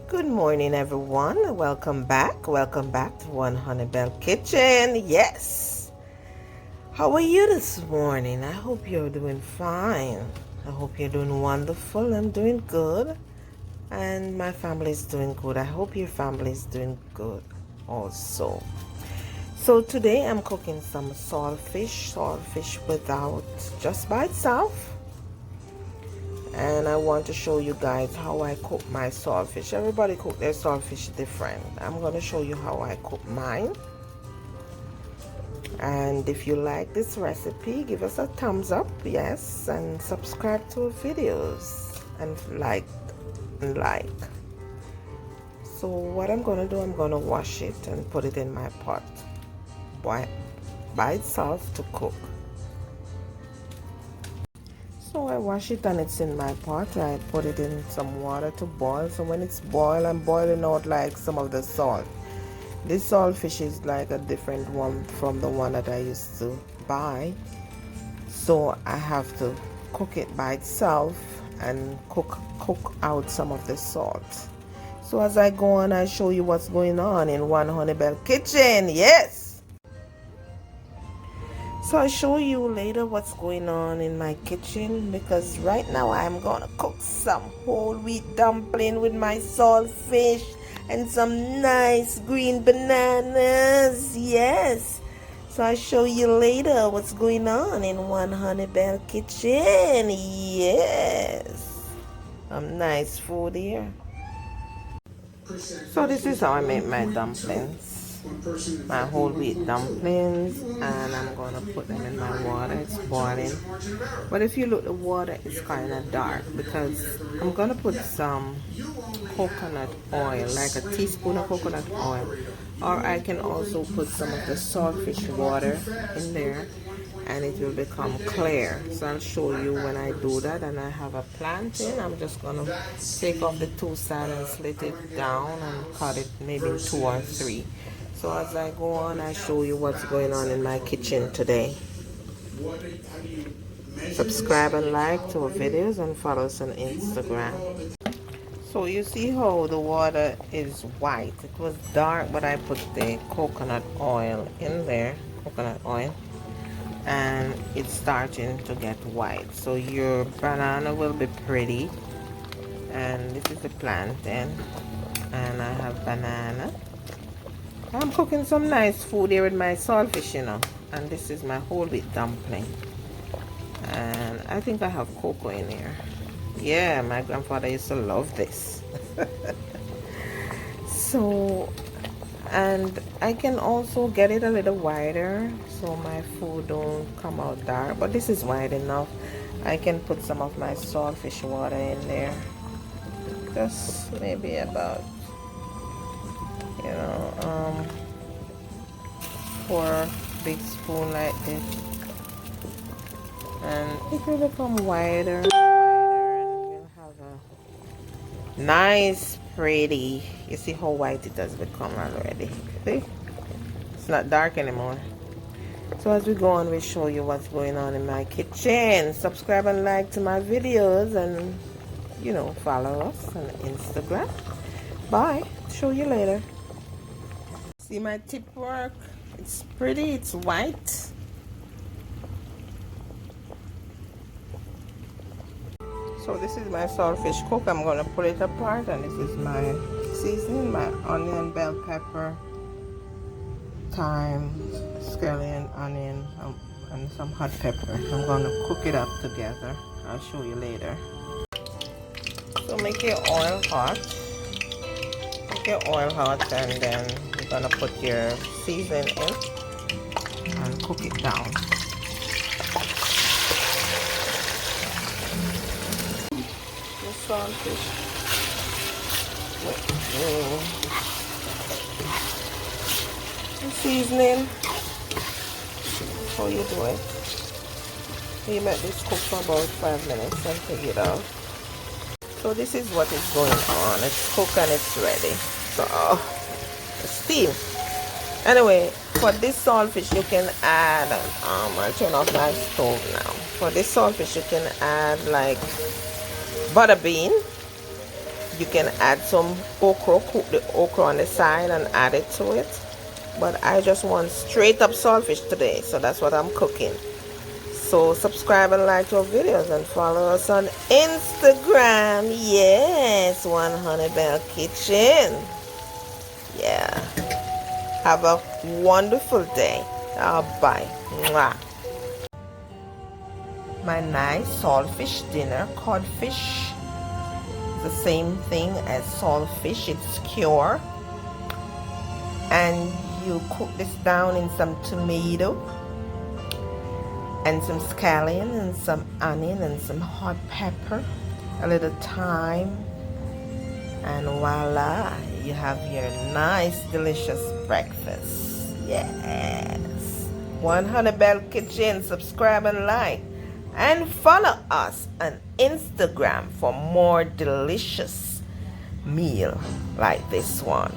Good morning, everyone. Welcome back. Welcome back to One Honey Bell Kitchen. Yes. How are you this morning? I hope you're doing fine. I hope you're doing wonderful. I'm doing good. And my family is doing good. I hope your family is doing good also. So today I'm cooking some saltfish without, just by itself. And I want to show you guys how I cook my saltfish. Everybody cook their saltfish different. I'm going to show you how I cook mine. And if you like this recipe, give us a thumbs up, yes, and subscribe to our videos and like. So what I'm going to do, I'm going to wash it and put it in my pot by itself to cook. So I wash it and it's in my pot. I put it in some water to boil. So when it's boiled, I'm boiling out like some of the salt. This saltfish is like a different one from the one that I used to buy. So I have to cook it by itself and cook out some of the salt. So as I go on, I show you what's going on in One Honey Bell Kitchen. Yes! So I'll show you later what's going on in my kitchen, because right now I'm gonna cook some whole wheat dumpling with my saltfish and some nice green bananas. Yes. So I'll show you later what's going on in One Honey Bell Kitchen. Yes. Some nice food here. So this is how I make my dumplings. My whole wheat dumplings, and I'm gonna put them in my water. It's boiling, but if you look, the water is kind of dark because I'm gonna put some coconut oil, like a teaspoon of coconut oil, or I can also put some of the saltfish water in there and it will become clear. So I'll show you when I do that. And I have a plantain. I'm just gonna take off the two sides and slit it down and cut it maybe in 2 or 3. So as I go on, I show you what's going on in my kitchen today. Subscribe and like to our videos and follow us on Instagram. So you see how the water is white. It was dark, but I put the coconut oil in there, and it's starting to get white. So your banana will be pretty. And this is the plantain, and I have banana. I'm cooking some nice food here with my saltfish, and this is my whole wheat dumpling, and I think I have cocoa in here. Yeah, my grandfather used to love this. So, and I can also get it a little wider so my food don't come out dark, but this is wide enough. I can put some of my saltfish water in there, just maybe about 4 big spoon like this, and it will become wider and we'll have a nice pretty. You see how white it has become already. See, it's not dark anymore. So as we go on, we show you what's going on in my kitchen. Subscribe and like to my videos, and follow us on Instagram. Bye. Show you later. See my tip work? It's pretty, it's white. So this is my saltfish cook. I'm going to pull it apart, and this is my seasoning, my onion, bell pepper, thyme, scallion, onion, and some hot pepper. I'm going to cook it up together. I'll show you later. So make your oil hot. Make your oil hot, and then you're going to put your seasoning in and cook it down. The saltfish. The seasoning. How you do it? You let this cook for about 5 minutes and take it out. So this is what is going on. It's cooked and it's ready. So steam. Anyway, for this saltfish you can add I'll turn off my stove now. For this saltfish you can add like butter bean, You can add some okra, cook the okra on the side and add it to it. But I just want straight up saltfish today, so that's what I'm cooking. So subscribe and like our videos and follow us on Instagram. Yes, 100 Bell Kitchen. Yeah. Have a wonderful day. Bye. Mwah. My nice saltfish dinner, codfish. The same thing as saltfish, it's cured. And you cook this down in some tomato and some scallion and some onion and some hot pepper, a little thyme, and voila, you have your nice delicious breakfast. Yes, 100 Bell Kitchen. Subscribe and like and follow us on Instagram for more delicious meal like this one.